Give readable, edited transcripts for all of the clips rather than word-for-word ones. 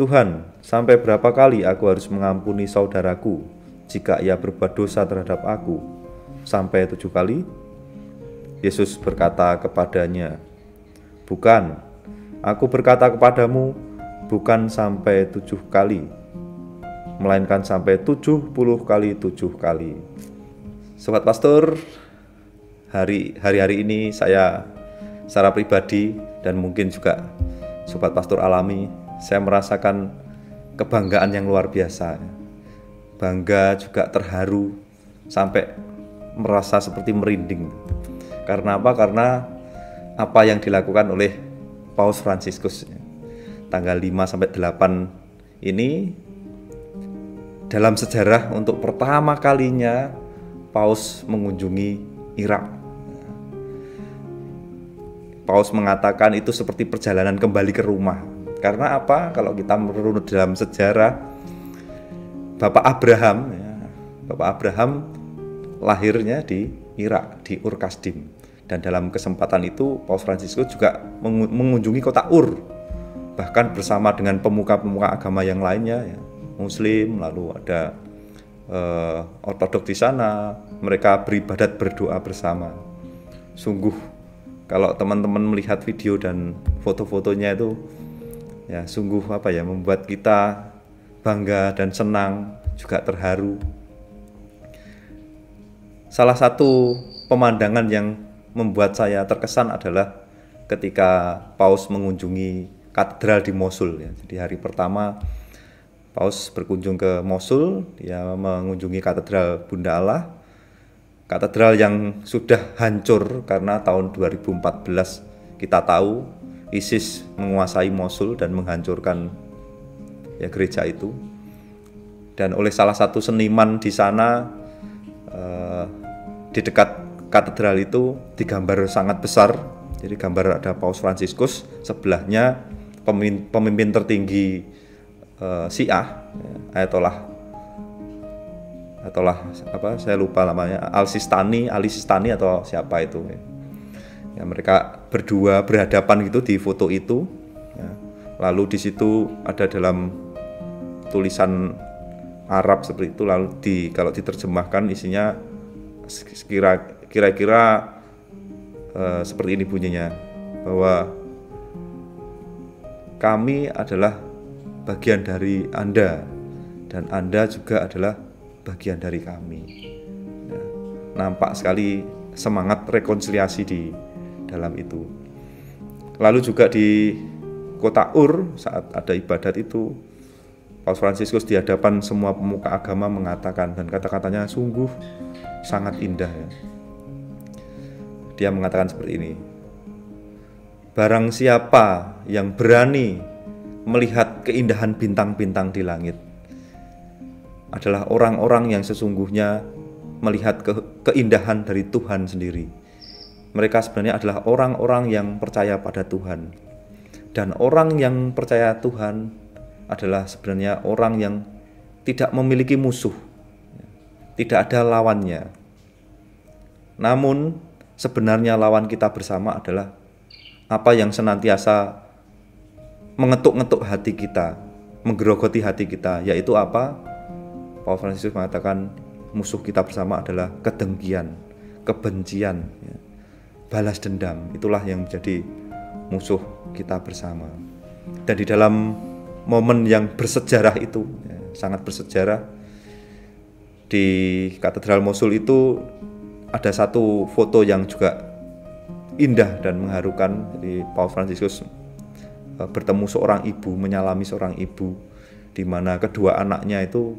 Tuhan, sampai berapa kali aku harus mengampuni saudaraku jika ia berbuat dosa terhadap aku? Sampai 7 kali? Yesus berkata kepadanya, bukan, aku berkata kepadamu, bukan sampai 7 kali, melainkan sampai 70 kali 7 kali. Sobat Pastor, hari-hari ini saya secara pribadi dan mungkin juga Sobat Pastor alami, saya merasakan kebanggaan yang luar biasa. Bangga juga terharu sampai merasa seperti merinding. Karena apa? Karena apa yang dilakukan oleh Paus Fransiskus tanggal 5 sampai 8 ini dalam sejarah untuk pertama kalinya Paus mengunjungi Irak. Paus mengatakan itu seperti perjalanan kembali ke rumah. Karena apa? Kalau kita merunut dalam sejarah, Bapak Abraham lahirnya di Irak, di Ur Kasdim. Dan dalam kesempatan itu, Paus Fransiskus juga mengunjungi kota Ur, bahkan bersama dengan pemuka-pemuka agama yang lainnya, ya, Muslim, lalu ada Ortodoks di sana. Mereka beribadat, berdoa bersama. Sungguh, kalau teman-teman melihat video dan foto-fotonya itu, ya sungguh membuat kita bangga dan senang, juga terharu. Salah satu pemandangan yang membuat saya terkesan adalah ketika Paus mengunjungi katedral di Mosul. Ya. Jadi hari pertama Paus berkunjung ke Mosul, dia mengunjungi katedral Bunda Allah, katedral yang sudah hancur karena tahun 2014 kita tahu ISIS menguasai Mosul dan menghancurkan gereja itu. Dan oleh salah satu seniman di sana, di dekat katedral itu digambar sangat besar. Jadi gambar ada Paus Fransiskus, sebelahnya pemimpin tertinggi Syiah, Ayatollah saya lupa namanya, Ali Sistani atau siapa itu. Ya, mereka berdua berhadapan gitu di foto itu. Ya. Lalu di situ ada dalam tulisan Arab seperti itu. Lalu kalau diterjemahkan isinya kira-kira seperti ini bunyinya, bahwa kami adalah bagian dari Anda dan Anda juga adalah bagian dari kami. Ya. Nampak sekali semangat rekonsiliasi di dalam itu. Lalu juga di kota Ur, saat ada ibadat itu, Paus Fransiskus di hadapan semua pemuka agama mengatakan, dan kata-katanya sungguh sangat indah, ya. Dia mengatakan seperti ini, barang siapa yang berani melihat keindahan bintang-bintang di langit adalah orang-orang yang sesungguhnya melihat keindahan dari Tuhan sendiri. Mereka sebenarnya adalah orang-orang yang percaya pada Tuhan. Dan orang yang percaya Tuhan adalah sebenarnya orang yang tidak memiliki musuh. Tidak ada lawannya. Namun sebenarnya lawan kita bersama adalah apa yang senantiasa mengetuk-ngetuk hati kita, menggerogoti hati kita, yaitu apa? Paus Fransiskus mengatakan musuh kita bersama adalah kedengkian, kebencian, ya, balas dendam. Itulah yang menjadi musuh kita bersama. Dan di dalam momen yang bersejarah itu, ya, sangat bersejarah, di katedral Mosul itu ada satu foto yang juga indah dan mengharukan. Jadi Paus Fransiskus bertemu seorang ibu, menyalami seorang ibu, di mana kedua anaknya itu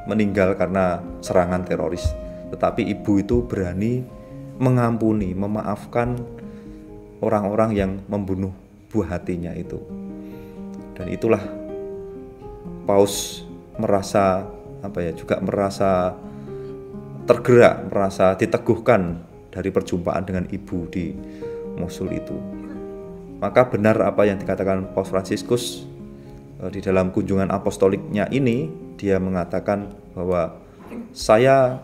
meninggal karena serangan teroris. Tetapi ibu itu berani mengampuni, memaafkan orang-orang yang membunuh buah hatinya itu. Dan itulah Paus merasa juga merasa tergerak, merasa diteguhkan dari perjumpaan dengan ibu di Mosul itu. Maka benar apa yang dikatakan Paus Fransiskus di dalam kunjungan apostoliknya ini. Dia mengatakan bahwa saya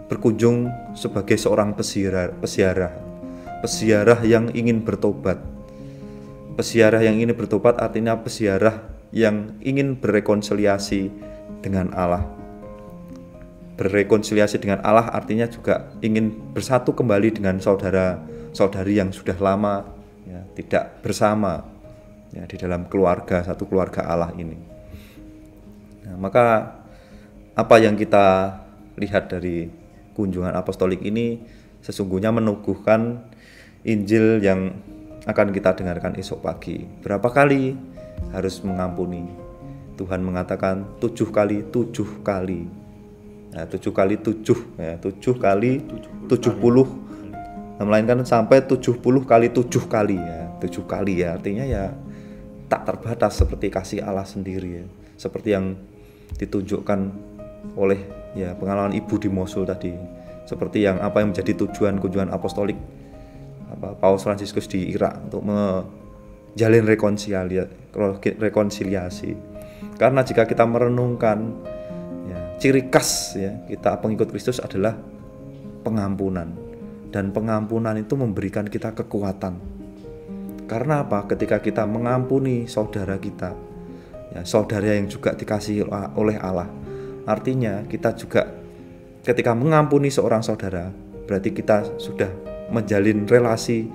berkunjung sebagai seorang peziarah yang ingin bertobat, Peziarah yang ingin bertobat artinya peziarah yang ingin berrekonsiliasi dengan Allah. Berrekonsiliasi dengan Allah artinya juga ingin bersatu kembali dengan saudara-saudari yang sudah lama ya, tidak bersama ya, di dalam keluarga, satu keluarga Allah ini. Nah, maka apa yang kita lihat dari kunjungan apostolik ini sesungguhnya menuguhkan Injil yang akan kita dengarkan esok pagi. Berapa kali harus mengampuni? Tuhan mengatakan 7 kali 7 kali. Nah, 7 kali 7 ya, 7 kali 70. Melainkan sampai 70 kali 7 kali ya. 7 kali ya, artinya ya tak terbatas seperti kasih Allah sendiri ya. Seperti yang ditunjukkan oleh ya pengalaman Ibu di Mosul tadi. Seperti yang apa yang menjadi tujuan kunjungan apostolik Paus Fransiskus di Irak untuk menjalin rekonsiliasi. Karena jika kita merenungkan ya, ciri khas ya kita pengikut Kristus adalah pengampunan, dan pengampunan itu memberikan kita kekuatan. Karena apa? Ketika kita mengampuni saudara kita, ya, saudara yang juga dikasihi oleh Allah, artinya kita juga ketika mengampuni seorang saudara, berarti kita sudah menjalin relasi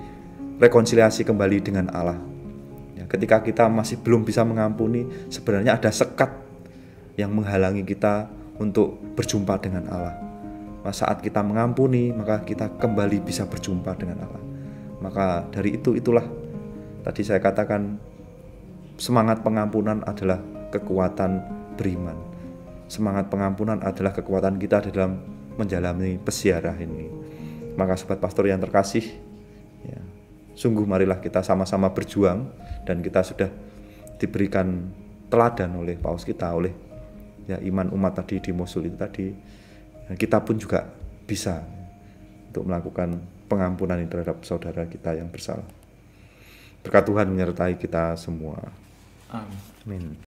rekonsiliasi kembali dengan Allah. Ya, ketika kita masih belum bisa mengampuni, sebenarnya ada sekat yang menghalangi kita untuk berjumpa dengan Allah. Nah, saat kita mengampuni, maka kita kembali bisa berjumpa dengan Allah. Maka dari itulah tadi saya katakan semangat pengampunan adalah kekuatan beriman. Semangat pengampunan adalah kekuatan kita dalam menjalani peziarah ini. Maka sobat pastor yang terkasih, ya, sungguh marilah kita sama-sama berjuang, dan kita sudah diberikan teladan oleh Paus kita, oleh ya iman umat tadi di Mosul itu tadi. Dan kita pun juga bisa untuk melakukan pengampunan terhadap saudara kita yang bersalah. Berkat Tuhan menyertai kita semua. Amin. Amin.